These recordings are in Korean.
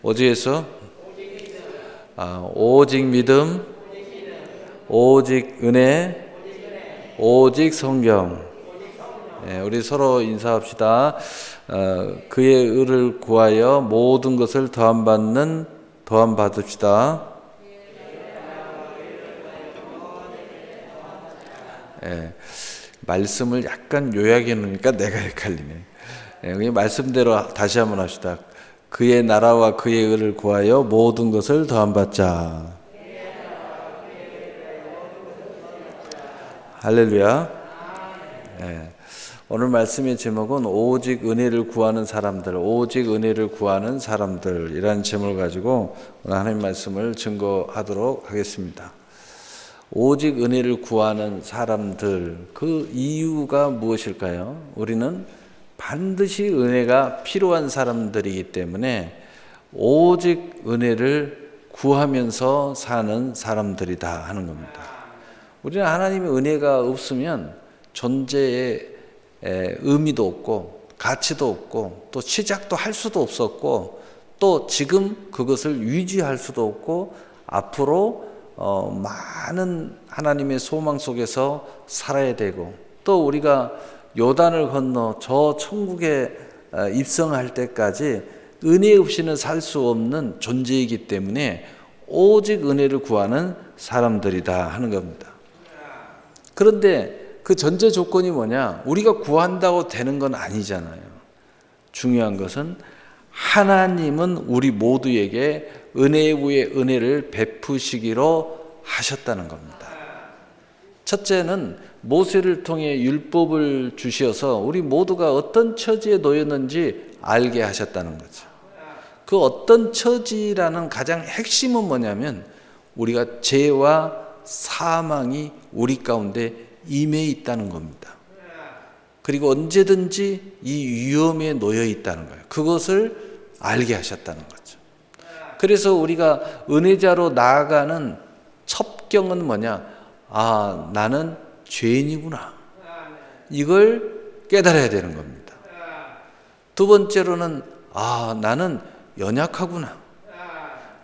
오직에서 오직 믿음, 오직 은혜, 오직 성경. 우리 서로 인사합시다. 그의 의를 구하여 모든 것을 더함 받읍시다. 말씀을 약간 요약해 놓으니까 내가 헷갈리네. 그냥 말씀대로 다시 한번 합시다. 그의 나라와 그의 의를 구하여 모든 것을 더함 받자. 할렐루야. 오늘 말씀의 제목은 오직 은혜를 구하는 사람들, 오직 은혜를 구하는 사람들이라는 제목을 가지고 오늘 하나님 말씀을 증거하도록 하겠습니다. 오직 은혜를 구하는 사람들, 그 이유가 무엇일까요? 우리는 반드시 은혜가 필요한 사람들이기 때문에 오직 은혜를 구하면서 사는 사람들이다 하는 겁니다. 우리는 하나님의 은혜가 없으면 존재에 의미도 없고 가치도 없고 또 시작도 할 수도 없었고 또 지금 그것을 유지할 수도 없고 앞으로 많은 하나님의 소망 속에서 살아야 되고 또 우리가 요단을 건너 저 천국에 입성할 때까지 은혜 없이는 살 수 없는 존재이기 때문에 오직 은혜를 구하는 사람들이다 하는 겁니다. 그런데 그 전제 조건이 뭐냐? 우리가 구한다고 되는 건 아니잖아요. 중요한 것은 하나님은 우리 모두에게 은혜 위에 은혜를 베푸시기로 하셨다는 겁니다. 첫째는 모세를 통해 율법을 주셔서 우리 모두가 어떤 처지에 놓였는지 알게 하셨다는 거죠. 그 어떤 처지라는 가장 핵심은 뭐냐면 우리가 죄와 사망이 우리 가운데 임해 있다는 겁니다. 그리고 언제든지 이 위험에 놓여 있다는 거예요. 그것을 알게 하셨다는 거죠. 그래서 우리가 은혜자로 나아가는 첩경은 뭐냐? 나는 죄인이구나. 이걸 깨달아야 되는 겁니다. 두 번째로는 나는 연약하구나.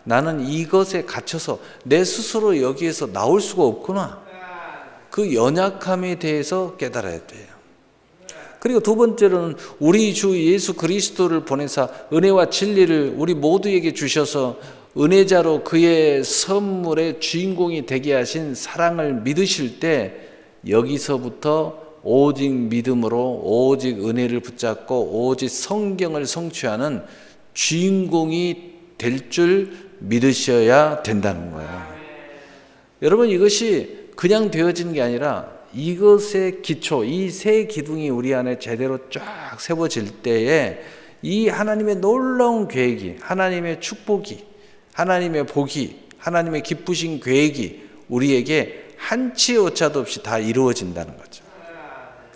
나는 이것에 갇혀서 내 스스로 여기에서 나올 수가 없구나. 그 연약함에 대해서 깨달아야 돼요. 그리고 두 번째로는 우리 주 예수 그리스도를 보내사 은혜와 진리를 우리 모두에게 주셔서 은혜자로 그의 선물의 주인공이 되게 하신 사랑을 믿으실 때 여기서부터 오직 믿음으로 오직 은혜를 붙잡고 오직 성경을 성취하는 주인공이 될 줄 믿으셔야 된다는 거예요. 여러분 이것이 그냥 되어지는 게 아니라 이것의 기초, 이 세 기둥이 우리 안에 제대로 쫙 세워질 때에 이 하나님의 놀라운 계획이, 하나님의 축복이, 하나님의 복이, 하나님의 기쁘신 계획이 우리에게 한치 오차도 없이 다 이루어진다는 거죠.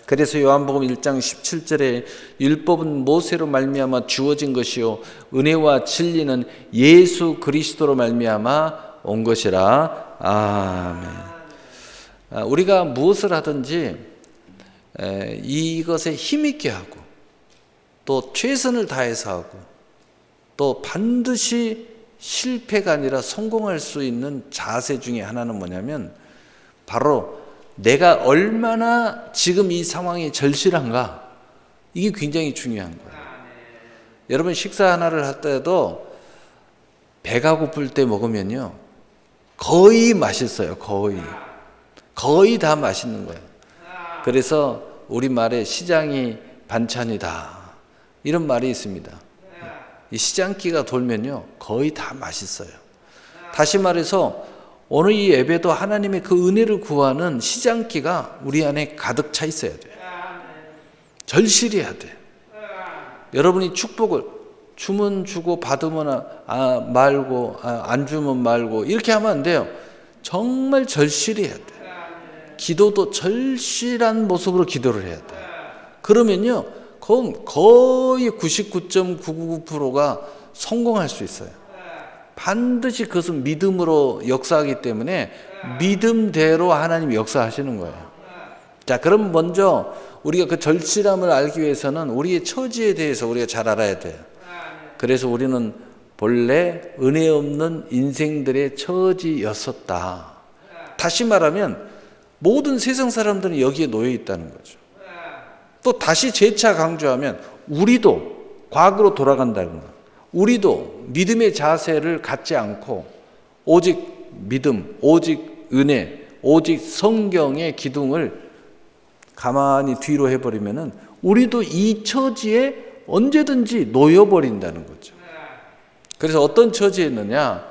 그래서 요한복음 1장 17절에 율법은 모세로 말미암아 주어진 것이요 은혜와 진리는 예수 그리스도로 말미암아 온 것이라. 아멘. 우리가 무엇을 하든지 이것에 힘있게 하고 또 최선을 다해서 하고 또 반드시 실패가 아니라 성공할 수 있는 자세 중에 하나는 뭐냐면 바로 내가 얼마나 지금 이 상황이 절실한가, 이게 굉장히 중요한 거예요. 여러분 식사 하나를 할 때도 배가 고플 때 먹으면요 거의 맛있어요. 거의 다 맛있는 거예요. 그래서 우리말에 시장이 반찬이다 이런 말이 있습니다. 이 시장기가 돌면요 거의 다 맛있어요. 다시 말해서 오늘 이 예배도 하나님의 그 은혜를 구하는 시장기가 우리 안에 가득 차 있어야 돼요. 절실해야 돼요. 여러분이 축복을 주면 주고 받으면 말고 안 주면 말고 이렇게 하면 안 돼요. 정말 절실해야 돼요. 기도도 절실한 모습으로 기도를 해야 돼요. 그러면요 거의 99.999%가 성공할 수 있어요. 반드시 그것은 믿음으로 역사하기 때문에 믿음대로 하나님이 역사하시는 거예요. 자, 그럼 먼저 우리가 그 절실함을 알기 위해서는 우리의 처지에 대해서 우리가 잘 알아야 돼요. 그래서 우리는 본래 은혜 없는 인생들의 처지였었다. 다시 말하면 모든 세상 사람들은 여기에 놓여 있다는 거죠. 또 다시 재차 강조하면 우리도 과거로 돌아간다는 거. 우리도 믿음의 자세를 갖지 않고 오직 믿음, 오직 은혜, 오직 성경의 기둥을 가만히 뒤로 해버리면은 우리도 이 처지에 언제든지 놓여버린다는 거죠. 그래서 어떤 처지에 있느냐?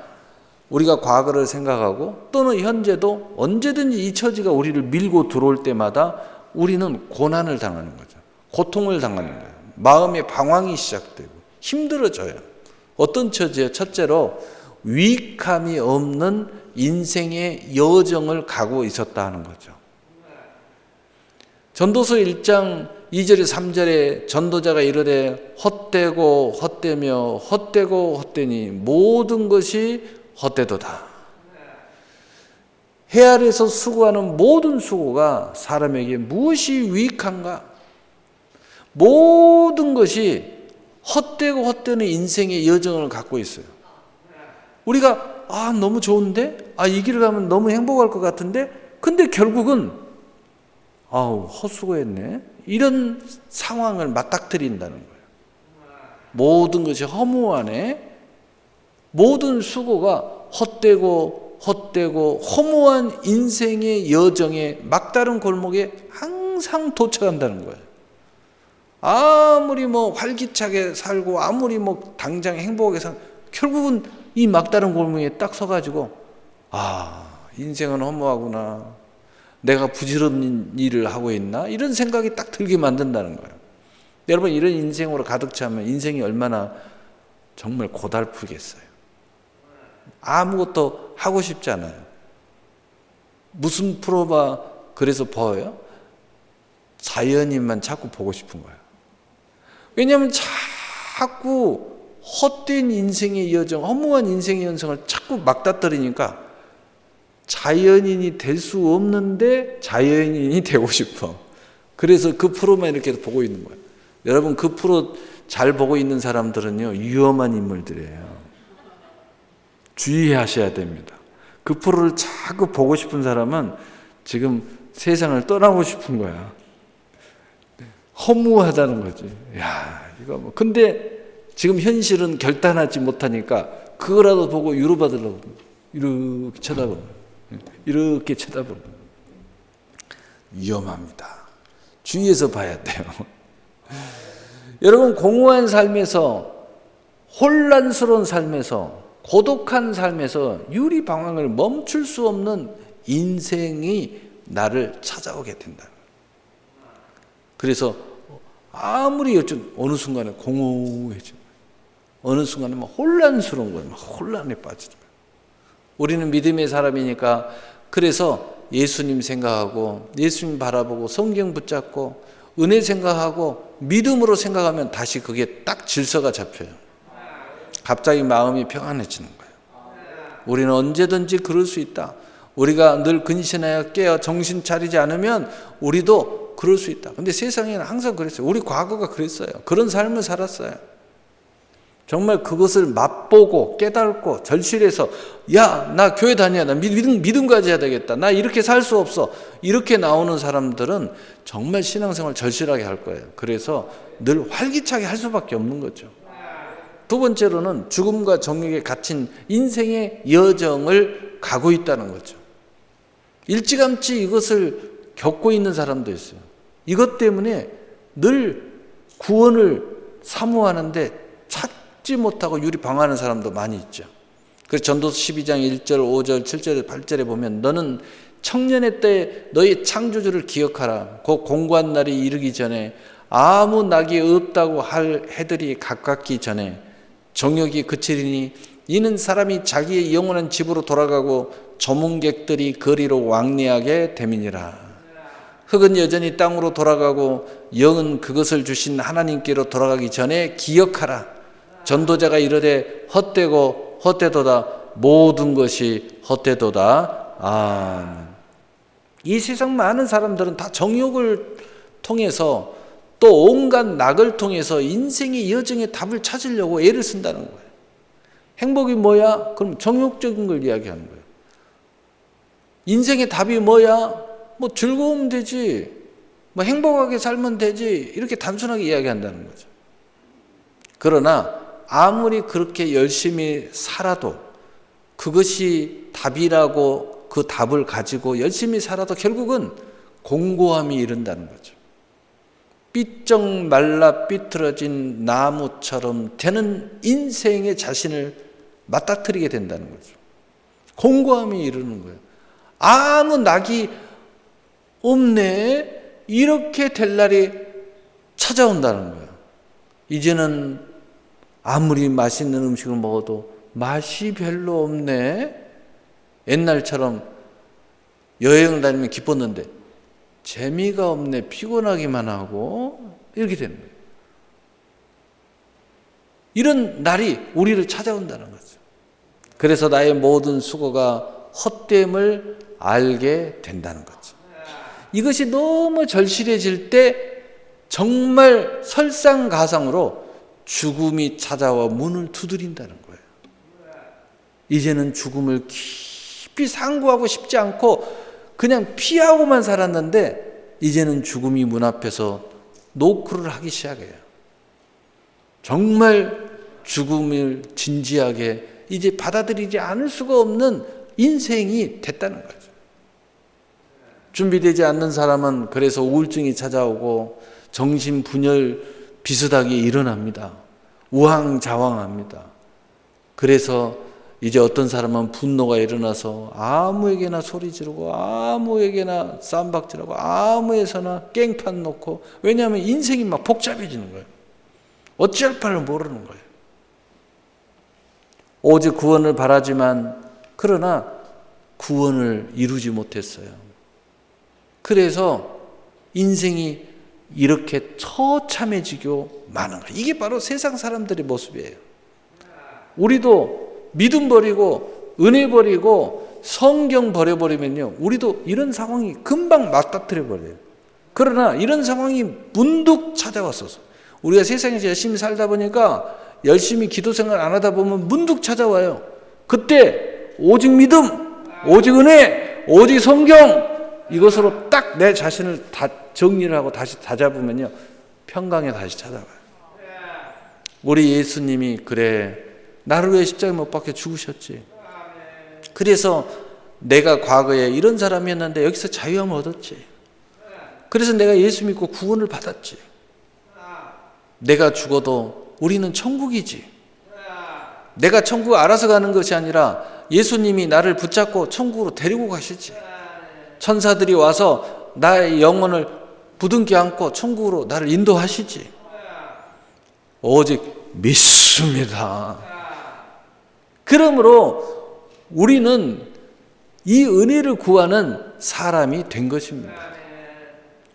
우리가 과거를 생각하고 또는 현재도 언제든지 이 처지가 우리를 밀고 들어올 때마다 우리는 고난을 당하는 거죠. 고통을 당하는 거예요. 마음의 방황이 시작되고 힘들어져요. 어떤 처지예요? 첫째로 유익함이 없는 인생의 여정을 가고 있었다 하는 거죠. 전도서 1장 2절에 3절에 전도자가 이르되 헛되고 헛되며 헛되고 헛되니 모든 것이 헛되도다. 해 아래서 수고하는 모든 수고가 사람에게 무엇이 유익한가? 모든 것이 헛되고 헛되는 인생의 여정을 갖고 있어요. 우리가 너무 좋은데? 이 길을 가면 너무 행복할 것 같은데? 근데 결국은 헛수고했네. 이런 상황을 맞닥뜨린다는 거예요. 모든 것이 허무하네. 모든 수고가 헛되고 허무한 인생의 여정에 막다른 골목에 항상 도착한다는 거예요. 아무리 활기차게 살고 아무리 당장 행복하게 결국은 이 막다른 골목에 딱 서가지고 인생은 허무하구나. 내가 부질없는 일을 하고 있나? 이런 생각이 딱 들게 만든다는 거예요. 여러분, 이런 인생으로 가득 차면 인생이 얼마나 정말 고달프겠어요. 아무것도 하고 싶지 않아요. 무슨 프로가 그래서 보여요? 자연인만 자꾸 보고 싶은 거예요. 왜냐하면 자꾸 헛된 인생의 여정, 허무한 인생의 연성을 자꾸 막다뜨리니까 자연인이 될 수 없는데 자연인이 되고 싶어. 그래서 그 프로만 이렇게 보고 있는 거예요. 여러분, 그 프로 잘 보고 있는 사람들은요, 위험한 인물들이에요. 주의하셔야 됩니다. 그 프로를 자꾸 보고 싶은 사람은 지금 세상을 떠나고 싶은 거야. 허무하다는 거지. 이거 근데 지금 현실은 결단하지 못하니까 그거라도 보고 위로받으려고 이렇게 쳐다보고 이렇게 쳐다보고 위험합니다. 주의해서 봐야 돼요. 여러분, 공허한 삶에서, 혼란스러운 삶에서, 고독한 삶에서 유리방황을 멈출 수 없는 인생이 나를 찾아오게 된다. 그래서 아무리 어느 순간에 공허해져, 어느 순간에 혼란스러운 거예요. 혼란에 빠지는 거예요. 우리는 믿음의 사람이니까 그래서 예수님 생각하고 예수님 바라보고 성경 붙잡고 은혜 생각하고 믿음으로 생각하면 다시 그게 딱 질서가 잡혀요. 갑자기 마음이 평안해지는 거예요. 우리는 언제든지 그럴 수 있다. 우리가 늘 근신하여 깨어 정신 차리지 않으면 우리도 그럴 수 있다. 근데 세상에는 항상 그랬어요. 우리 과거가 그랬어요. 그런 삶을 살았어요. 정말 그것을 맛보고 깨닫고 절실해서 나 교회 다녀야 나 믿음 가져야 되겠다. 나 이렇게 살 수 없어. 이렇게 나오는 사람들은 정말 신앙생활 절실하게 할 거예요. 그래서 늘 활기차게 할 수밖에 없는 거죠. 두 번째로는 죽음과 정욕에 갇힌 인생의 여정을 가고 있다는 거죠. 일찌감치 이것을 겪고 있는 사람도 있어요. 이것 때문에 늘 구원을 사모하는데 찾지 못하고 유리방황하는 사람도 많이 있죠. 그래서 전도서 12장 1절, 5절, 7절, 8절에 보면 너는 청년의 때에 너의 창조주를 기억하라. 그 공고한 날이 이르기 전에 아무 낙이 없다고 할 해들이 가깝기 전에 정욕이 그치리니 이는 사람이 자기의 영원한 집으로 돌아가고 조문객들이 거리로 왕래하게 됨이니라. 흙은 여전히 땅으로 돌아가고 영은 그것을 주신 하나님께로 돌아가기 전에 기억하라. 전도자가 이르되 헛되고 헛되도다. 모든 것이 헛되도다. 아멘. 이 세상 많은 사람들은 다 정욕을 통해서 또 온갖 낙을 통해서 인생의 여정의 답을 찾으려고 애를 쓴다는 거예요. 행복이 뭐야? 그럼 정욕적인 걸 이야기하는 거예요. 인생의 답이 뭐야? 뭐 즐거우면 되지. 뭐 행복하게 살면 되지. 이렇게 단순하게 이야기한다는 거죠. 그러나 아무리 그렇게 열심히 살아도 그것이 답이라고 그 답을 가지고 열심히 살아도 결국은 공고함이 이른다는 거죠. 삐쩍 말라 삐뚤어진 나무처럼 되는 인생의 자신을 맞닥뜨리게 된다는 거죠. 공고함이 이르는 거예요. 아무 낙이 없네. 이렇게 될 날이 찾아온다는 거예요. 이제는 아무리 맛있는 음식을 먹어도 맛이 별로 없네. 옛날처럼 여행 다니면 기뻤는데 재미가 없네. 피곤하기만 하고 이렇게 되는 거예요. 이런 날이 우리를 찾아온다는 거죠. 그래서 나의 모든 수고가 헛됨을 알게 된다는 거죠. 이것이 너무 절실해질 때 정말 설상가상으로 죽음이 찾아와 문을 두드린다는 거예요. 이제는 죽음을 깊이 상고하고 싶지 않고 그냥 피하고만 살았는데 이제는 죽음이 문 앞에서 노크를 하기 시작해요. 정말 죽음을 진지하게 이제 받아들이지 않을 수가 없는 인생이 됐다는 거죠. 준비되지 않는 사람은 그래서 우울증이 찾아오고 정신분열 비슷하게 일어납니다. 우왕좌왕합니다. 그래서 이제 어떤 사람은 분노가 일어나서 아무에게나 소리 지르고 아무에게나 쌈박질하고 아무에서나 깽판 놓고, 왜냐하면 인생이 막 복잡해지는 거예요. 어찌할 바를 모르는 거예요. 오직 구원을 바라지만 그러나 구원을 이루지 못했어요. 그래서 인생이 이렇게 처참해지고 마는 거예요. 이게 바로 세상 사람들의 모습이에요. 우리도 믿음 버리고 은혜 버리고 성경 버려버리면요, 우리도 이런 상황이 금방 맞닥뜨려 버려요. 그러나 이런 상황이 문득 찾아왔어서 우리가 세상에서 열심히 살다 보니까 열심히 기도 생활 안 하다 보면 문득 찾아와요. 그때 오직 믿음, 오직 은혜, 오직 성경, 이것으로 딱 내 자신을 다 정리를 하고 다시 다잡으면요, 평강에 다시 찾아와요. 우리 예수님이 그래, 나를 위해 십자가에 못 박혀 죽으셨지. 그래서 내가 과거에 이런 사람이었는데 여기서 자유함을 얻었지. 그래서 내가 예수 믿고 구원을 받았지. 내가 죽어도 우리는 천국이지. 내가 천국 알아서 가는 것이 아니라 예수님이 나를 붙잡고 천국으로 데리고 가시지. 천사들이 와서 나의 영혼을 부둥켜 안고 천국으로 나를 인도하시지. 오직 믿습니다. 그러므로 우리는 이 은혜를 구하는 사람이 된 것입니다.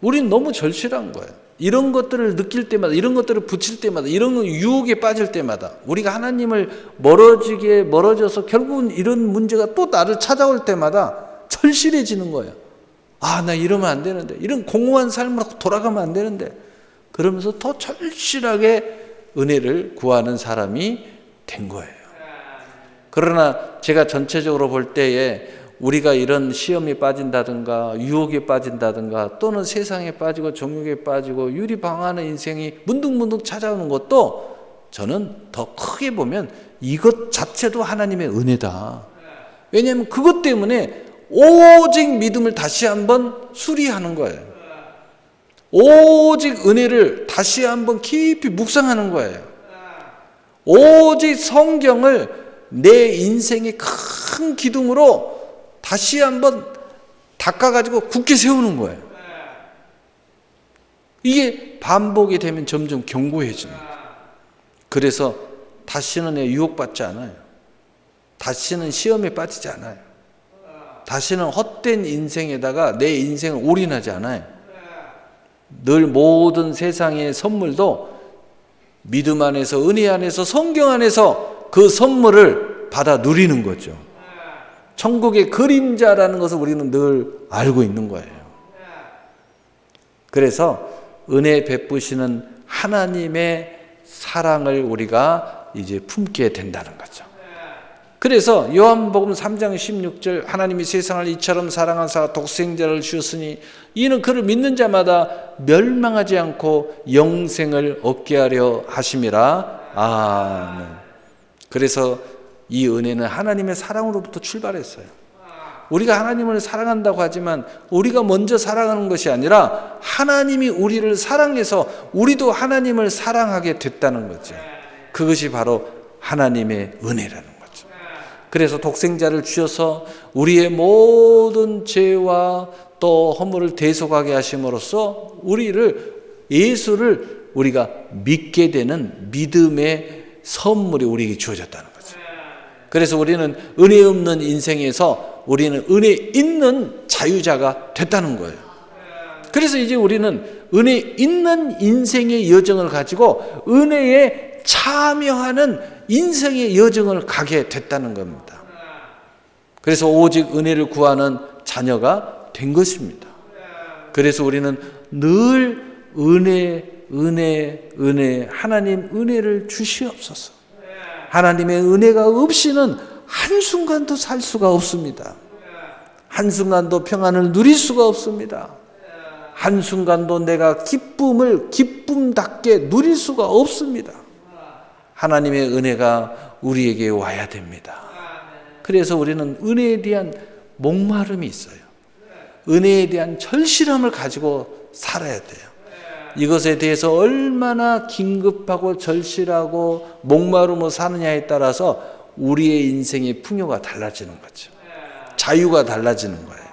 우리는 너무 절실한 거예요. 이런 것들을 느낄 때마다, 이런 것들을 붙일 때마다, 이런 유혹에 빠질 때마다, 우리가 하나님을 멀어져서 결국은 이런 문제가 또 나를 찾아올 때마다 절실해지는 거예요. 아, 나 이러면 안 되는데, 이런 공허한 삶으로 돌아가면 안 되는데, 그러면서 더 절실하게 은혜를 구하는 사람이 된 거예요. 그러나 제가 전체적으로 볼 때에 우리가 이런 시험에 빠진다든가 유혹에 빠진다든가 또는 세상에 빠지고 정욕에 빠지고 유리방황하는 인생이 문득문득 찾아오는 것도 저는 더 크게 보면 이것 자체도 하나님의 은혜다. 왜냐하면 그것 때문에 오직 믿음을 다시 한번 수리하는 거예요. 오직 은혜를 다시 한번 깊이 묵상하는 거예요. 오직 성경을 내 인생의 큰 기둥으로 다시 한번 닦아가지고 굳게 세우는 거예요. 이게 반복이 되면 점점 견고해집니다. 그래서 다시는 유혹받지 않아요. 다시는 시험에 빠지지 않아요. 다시는 헛된 인생에다가 내 인생을 올인하지 않아요. 늘 모든 세상의 선물도 믿음 안에서, 은혜 안에서, 성경 안에서 그 선물을 받아 누리는 거죠. 천국의 그림자라는 것을 우리는 늘 알고 있는 거예요. 그래서 은혜 베푸시는 하나님의 사랑을 우리가 이제 품게 된다는 거죠. 그래서 요한복음 3장 16절 하나님이 세상을 이처럼 사랑하사 독생자를 주셨으니 이는 그를 믿는 자마다 멸망하지 않고 영생을 얻게 하려 하심이라. 아멘. 그래서 이 은혜는 하나님의 사랑으로부터 출발했어요. 우리가 하나님을 사랑한다고 하지만 우리가 먼저 사랑하는 것이 아니라 하나님이 우리를 사랑해서 우리도 하나님을 사랑하게 됐다는 거죠. 그것이 바로 하나님의 은혜라는 거죠. 그래서 독생자를 주셔서 우리의 모든 죄와 또 허물을 대속하게 하심으로써 예수를 우리가 믿게 되는 믿음의 선물이 우리에게 주어졌다는 거죠. 그래서 우리는 은혜 없는 인생에서 우리는 은혜 있는 자유자가 됐다는 거예요. 그래서 이제 우리는 은혜 있는 인생의 여정을 가지고 은혜에 참여하는 인생의 여정을 가게 됐다는 겁니다. 그래서 오직 은혜를 구하는 자녀가 된 것입니다. 그래서 우리는 늘 은혜, 하나님 은혜를 주시옵소서. 하나님의 은혜가 없이는 한순간도 살 수가 없습니다. 한순간도 평안을 누릴 수가 없습니다. 한순간도 내가 기쁨답게 누릴 수가 없습니다. 하나님의 은혜가 우리에게 와야 됩니다. 그래서 우리는 은혜에 대한 목마름이 있어요. 은혜에 대한 절실함을 가지고 살아야 돼요. 이것에 대해서 얼마나 긴급하고 절실하고 목마름으로 사느냐에 따라서 우리의 인생의 풍요가 달라지는 거죠. 자유가 달라지는 거예요.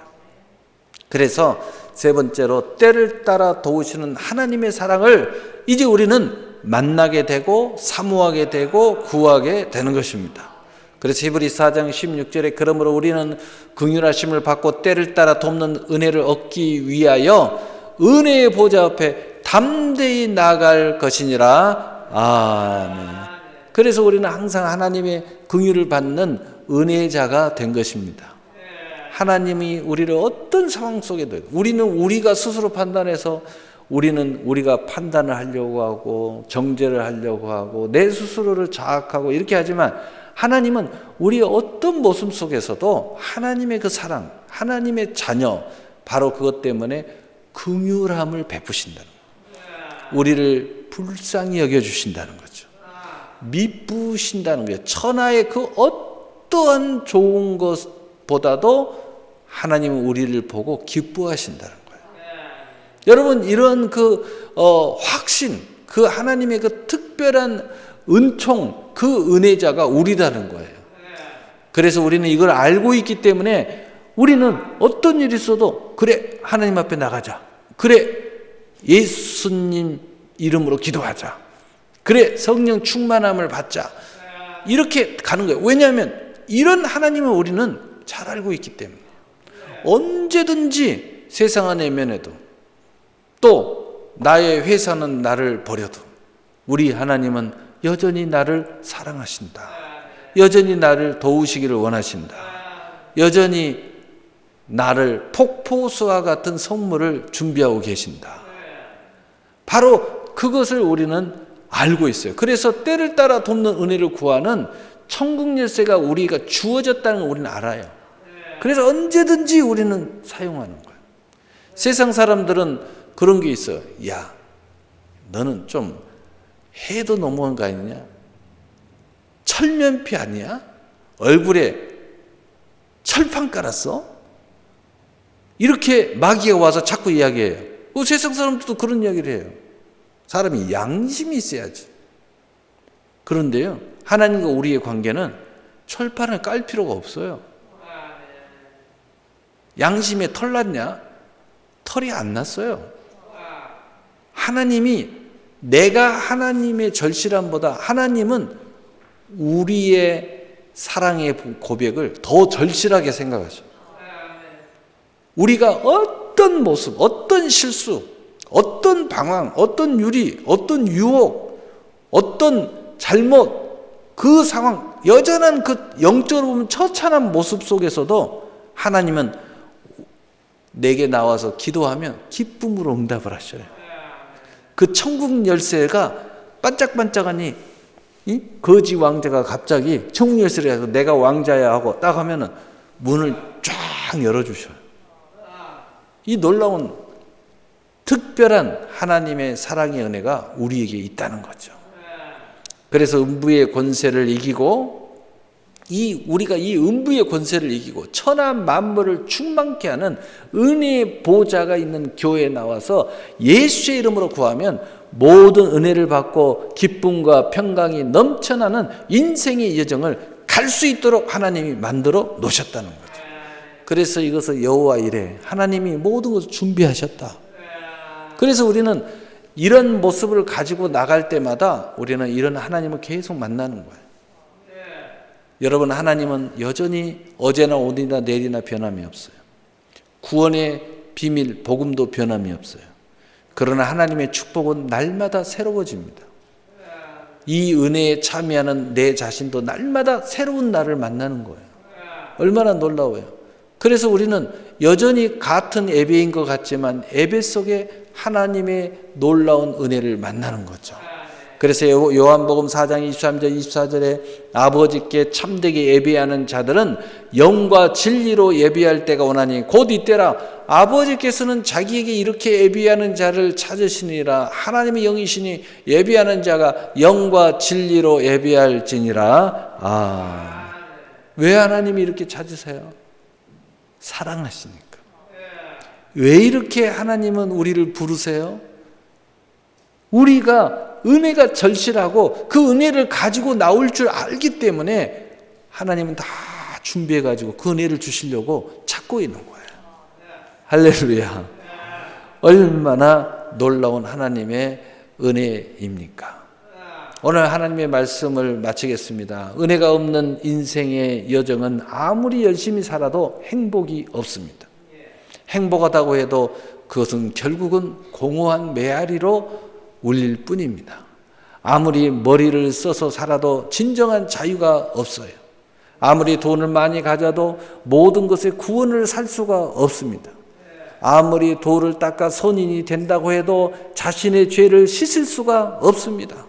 그래서 세 번째로 때를 따라 도우시는 하나님의 사랑을 이제 우리는 만나게 되고 사모하게 되고 구하게 되는 것입니다. 그래서 히브리서 4장 16절에 그러므로 우리는 긍휼하심을 받고 때를 따라 돕는 은혜를 얻기 위하여 은혜의 보좌 앞에 담대히 나아갈 것이니라. 아멘. 그래서 우리는 항상 하나님의 긍휼을 받는 은혜자가 된 것입니다. 하나님이 우리를 어떤 상황 속에도 우리는 우리가 스스로 판단해서 우리가 판단을 하려고 하고 정죄를 하려고 하고 내 스스로를 자학하고 이렇게 하지만 하나님은 우리의 어떤 모습 속에서도 하나님의 그 사랑, 하나님의 자녀, 바로 그것 때문에 긍휼함을 베푸신다는 거예요. 우리를 불쌍히 여겨주신다는 거죠. 미쁘신다는 거예요. 천하의 그 어떠한 좋은 것보다도 하나님은 우리를 보고 기뻐하신다는 거예요. 여러분, 이런 확신, 그 하나님의 그 특별한 은총, 그 은혜자가 우리라는 거예요. 그래서 우리는 이걸 알고 있기 때문에 우리는 어떤 일이 있어도 그래, 하나님 앞에 나가자. 그래, 예수님 이름으로 기도하자. 그래, 성령 충만함을 받자. 이렇게 가는 거예요. 왜냐하면 이런 하나님을 우리는 잘 알고 있기 때문에 언제든지 세상 안에 면에도 또 나의 회사는 나를 버려도 우리 하나님은 여전히 나를 사랑하신다. 여전히 나를 도우시기를 원하신다. 여전히 나를 폭포수와 같은 선물을 준비하고 계신다. 바로 그것을 우리는 알고 있어요. 그래서 때를 따라 돕는 은혜를 구하는 천국 열쇠가 우리가 주어졌다는 걸 우리는 알아요. 그래서 언제든지 우리는 사용하는 거예요. 세상 사람들은 그런 게 있어요. 야, 너는 좀 해도 너무한 거 아니냐? 철면피 아니야? 얼굴에 철판 깔았어? 이렇게 마귀가 와서 자꾸 이야기해요. 세상 사람들도 그런 이야기를 해요. 사람이 양심이 있어야지. 그런데요, 하나님과 우리의 관계는 철판을 깔 필요가 없어요. 양심에 털 났냐? 털이 안 났어요. 하나님이, 내가 하나님의 절실함보다 하나님은 우리의 사랑의 고백을 더 절실하게 생각하셔요. 우리가 어떤 모습, 어떤 실수, 어떤 방황, 어떤 유리, 어떤 유혹, 어떤 잘못, 그 상황, 여전한 그 영적으로 보면 처참한 모습 속에서도 하나님은 내게 나와서 기도하면 기쁨으로 응답을 하셔요. 그 천국 열쇠가 반짝반짝하니 이 거지 왕자가 갑자기 천국 열쇠를 해서 내가 왕자야 하고 딱 하면은 문을 쫙 열어주셔요. 이 놀라운 특별한 하나님의 사랑의 은혜가 우리에게 있다는 거죠. 그래서 음부의 권세를 이기고 우리가 이 음부의 권세를 이기고 천하 만물을 충만케 하는 은혜의 보좌가 있는 교회에 나와서 예수의 이름으로 구하면 모든 은혜를 받고 기쁨과 평강이 넘쳐나는 인생의 여정을 갈 수 있도록 하나님이 만들어 놓으셨다는 거죠. 그래서 이것을 여호와 이레, 하나님이 모든 것을 준비하셨다. 그래서 우리는 이런 모습을 가지고 나갈 때마다 우리는 이런 하나님을 계속 만나는 거예요. 여러분, 하나님은 여전히 어제나 오늘이나 내일이나 변함이 없어요. 구원의 비밀, 복음도 변함이 없어요. 그러나 하나님의 축복은 날마다 새로워집니다. 이 은혜에 참여하는 내 자신도 날마다 새로운 나를 만나는 거예요. 얼마나 놀라워요. 그래서 우리는 여전히 같은 예배인 것 같지만 예배 속에 하나님의 놀라운 은혜를 만나는 거죠. 그래서 요한복음 4장 23절 24절에 아버지께 참되게 예배하는 자들은 영과 진리로 예배할 때가 오나니 곧 이때라. 아버지께서는 자기에게 이렇게 예배하는 자를 찾으시니라. 하나님의 영이시니 예배하는 자가 영과 진리로 예배할지니라. 왜 하나님이 이렇게 찾으세요? 사랑하시니까. 왜 이렇게 하나님은 우리를 부르세요? 우리가 은혜가 절실하고 그 은혜를 가지고 나올 줄 알기 때문에 하나님은 다 준비해가지고 그 은혜를 주시려고 찾고 있는 거예요. 할렐루야. 얼마나 놀라운 하나님의 은혜입니까? 오늘 하나님의 말씀을 마치겠습니다. 은혜가 없는 인생의 여정은 아무리 열심히 살아도 행복이 없습니다. 행복하다고 해도 그것은 결국은 공허한 메아리로 울릴 뿐입니다. 아무리 머리를 써서 살아도 진정한 자유가 없어요. 아무리 돈을 많이 가져도 모든 것에 구원을 살 수가 없습니다. 아무리 돌을 닦아 선인이 된다고 해도 자신의 죄를 씻을 수가 없습니다.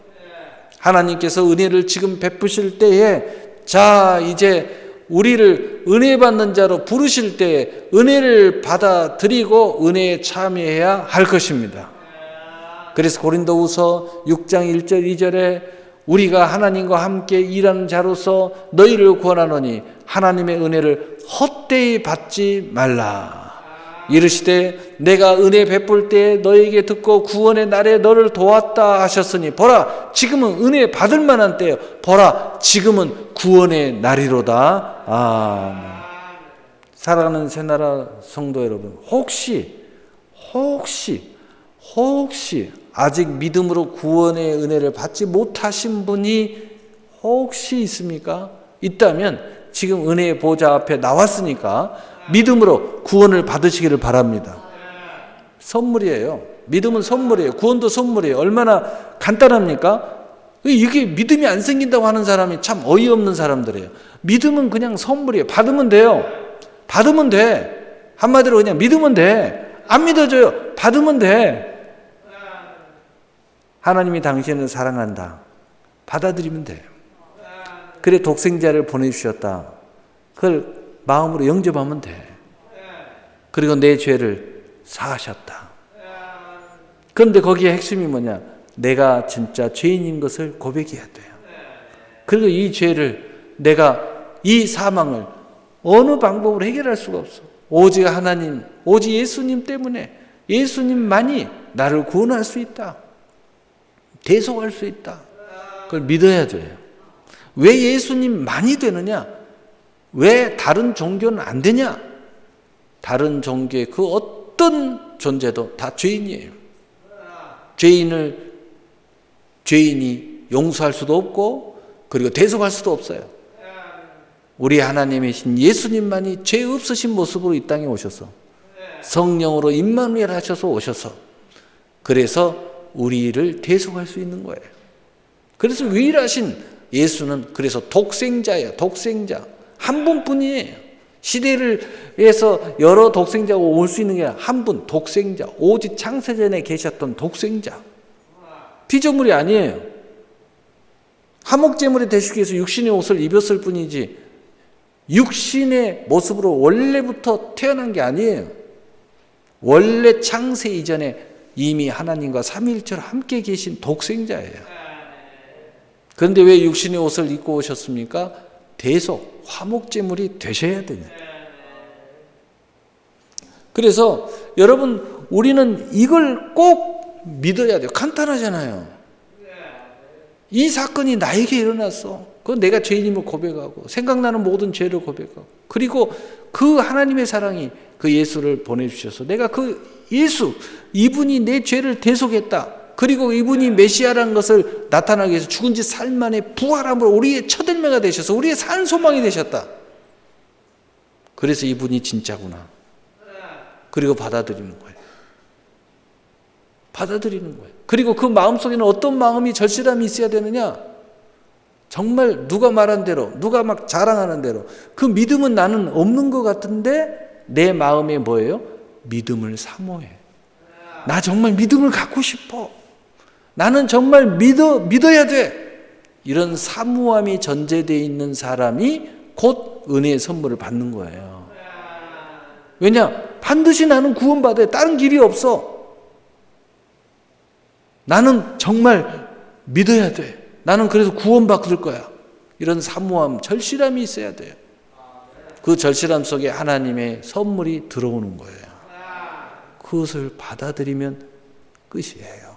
하나님께서 은혜를 지금 베푸실 때에 자 이제 우리를 은혜 받는 자로 부르실 때에 은혜를 받아들이고 은혜에 참여해야 할 것입니다. 그래서 고린도후서 6장 1절 2절에 우리가 하나님과 함께 일하는 자로서 너희를 구원하노니 하나님의 은혜를 헛되이 받지 말라. 이르시되 내가 은혜 베풀 때에 너희에게 듣고 구원의 날에 너를 도왔다 하셨으니 보라 지금은 은혜 받을 만한 때요. 보라 지금은 구원의 날이로다. 사랑하는 새나라 성도 여러분, 혹시 아직 믿음으로 구원의 은혜를 받지 못하신 분이 혹시 있습니까? 있다면 지금 은혜의 보좌 앞에 나왔으니까 믿음으로 구원을 받으시기를 바랍니다. 선물이에요. 믿음은 선물이에요. 구원도 선물이에요. 얼마나 간단합니까? 이게 믿음이 안 생긴다고 하는 사람이 참 어이없는 사람들이에요. 믿음은 그냥 선물이에요. 받으면 돼요. 받으면 돼. 한마디로 그냥 믿으면 돼. 안 믿어져요. 받으면 돼. 하나님이 당신을 사랑한다. 받아들이면 돼. 그래 독생자를 보내주셨다. 그걸 마음으로 영접하면 돼. 그리고 내 죄를 사하셨다. 그런데 거기에 핵심이 뭐냐? 내가 진짜 죄인인 것을 고백해야 돼요. 그리고 이 죄를 내가 이 사망을 어느 방법으로 해결할 수가 없어. 오직 하나님, 오직 예수님 때문에 예수님만이 나를 구원할 수 있다. 대속할 수 있다. 그걸 믿어야 돼요. 왜 예수님만이 되느냐? 왜 다른 종교는 안 되냐? 다른 종교의 그 어떤 존재도 다 죄인이에요. 죄인이 용서할 수도 없고 그리고 대속할 수도 없어요. 우리 하나님이신 예수님만이 죄 없으신 모습으로 이 땅에 오셔서 성령으로 임마누엘 하셔서 오셔서 그래서 우리를 대속할 수 있는 거예요. 그래서 유일하신 예수는 그래서 독생자예요. 독생자. 한 분뿐이에요. 시대에서 여러 독생자가 올 수 있는 게 한 분, 독생자. 오직 창세전에 계셨던 독생자. 피조물이 아니에요. 화목제물이 되시기 위해서 육신의 옷을 입었을 뿐이지 육신의 모습으로 원래부터 태어난 게 아니에요. 원래 창세 이전에 이미 하나님과 삼위일체로 함께 계신 독생자예요. 그런데 왜 육신의 옷을 입고 오셨습니까? 대속 화목제물이 되셔야 되냐. 그래서 여러분, 우리는 이걸 꼭 믿어야 돼요. 간단하잖아요. 이 사건이 나에게 일어났어. 그건 내가 죄인임을 고백하고 생각나는 모든 죄를 고백하고, 그리고 그 하나님의 사랑이 그 예수를 보내주셔서 내가 그 예수, 이분이 내 죄를 대속했다. 그리고 이분이 메시아라는 것을 나타나기 위해서 죽은 지 사흘 만에 부활함으로 우리의 첫 열매가 되셔서 우리의 산 소망이 되셨다. 그래서 이분이 진짜구나. 그리고 받아들이는 거예요. 받아들이는 거예요. 그리고 그 마음속에는 어떤 마음이 절실함이 있어야 되느냐? 정말 누가 말한 대로, 누가 막 자랑하는 대로 그 믿음은 나는 없는 것 같은데 내 마음에 뭐예요? 믿음을 사모해. 나 정말 믿음을 갖고 싶어. 나는 정말 믿어야 돼. 이런 사모함이 전제되어 있는 사람이 곧 은혜의 선물을 받는 거예요. 왜냐? 반드시 나는 구원받아야 돼. 다른 길이 없어. 나는 정말 믿어야 돼. 나는 그래서 구원받을 거야. 이런 사모함, 절실함이 있어야 돼요. 그 절실함 속에 하나님의 선물이 들어오는 거예요. 그것을 받아들이면 끝이에요.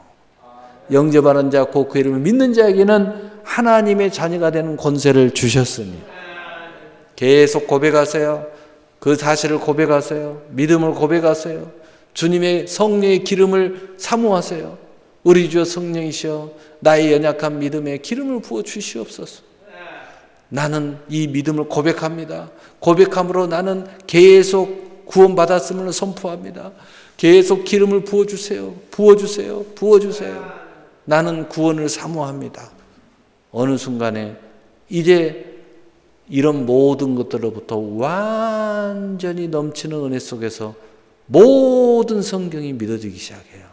영접하는 자 곧 그 이름을 믿는 자에게는 하나님의 자녀가 되는 권세를 주셨으니 계속 고백하세요. 그 사실을 고백하세요. 믿음을 고백하세요. 주님의 성령의 기름을 사모하세요. 우리 주 성령이시여 나의 연약한 믿음에 기름을 부어 주시옵소서. 나는 이 믿음을 고백합니다. 고백함으로 나는 계속 구원받았음을 선포합니다. 계속 기름을 부어주세요. 부어주세요. 부어주세요. 나는 구원을 사모합니다. 어느 순간에 이제 이런 모든 것들로부터 완전히 넘치는 은혜 속에서 모든 성경이 믿어지기 시작해요.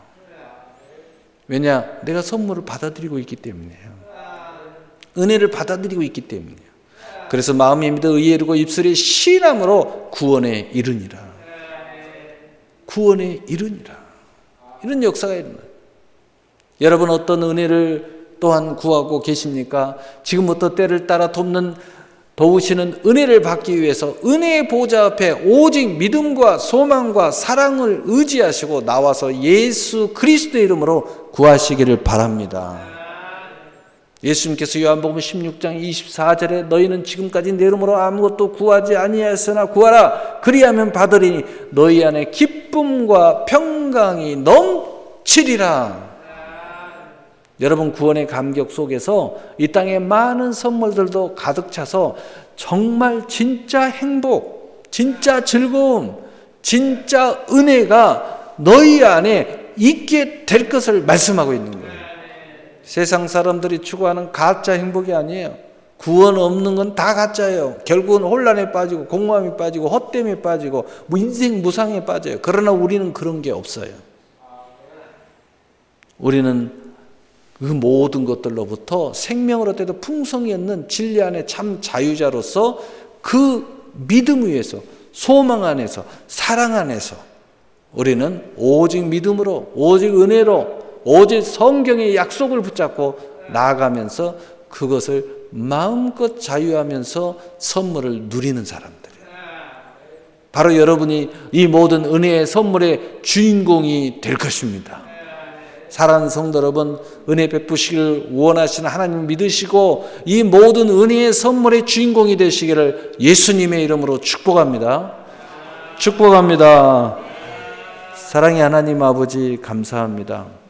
왜냐? 내가 선물을 받아들이고 있기 때문이에요. 은혜를 받아들이고 있기 때문이에요. 그래서 마음에 믿어 의에 이르고 입술에 신함으로 구원에 이르니라. 구원에 이르니라. 이런 역사가 일어나요. 여러분 어떤 은혜를 또한 구하고 계십니까? 지금부터 때를 따라 도우시는 은혜를 받기 위해서 은혜의 보좌 앞에 오직 믿음과 소망과 사랑을 의지하시고 나와서 예수 그리스도의 이름으로 구하시기를 바랍니다. 예수님께서 요한복음 16장 24절에 너희는 지금까지 내 이름으로 아무것도 구하지 아니하였으나 구하라 그리하면 받으리니 너희 안에 기쁨과 평강이 넘치리라. 여러분 구원의 감격 속에서 이 땅에 많은 선물들도 가득 차서 정말 진짜 행복, 진짜 즐거움, 진짜 은혜가 너희 안에 있게 될 것을 말씀하고 있는 거예요. 세상 사람들이 추구하는 가짜 행복이 아니에요. 구원 없는 건 다 가짜예요. 결국은 혼란에 빠지고 공허함에 빠지고 헛됨에 빠지고 인생 무상에 빠져요. 그러나 우리는 그런 게 없어요. 우리는 그 모든 것들로부터 생명을 얻어도 풍성이 없는 진리 안에 참 자유자로서 그 믿음 위에서 소망 안에서 사랑 안에서 우리는 오직 믿음으로 오직 은혜로 오직 성경의 약속을 붙잡고 나아가면서 그것을 마음껏 자유하면서 선물을 누리는 사람들이에요. 바로 여러분이 이 모든 은혜의 선물의 주인공이 될 것입니다. 사랑하는 성도 여러분, 은혜 베푸시기를 원하시는 하나님 믿으시고 이 모든 은혜의 선물의 주인공이 되시기를 예수님의 이름으로 축복합니다. 축복합니다. 사랑의 하나님 아버지 감사합니다.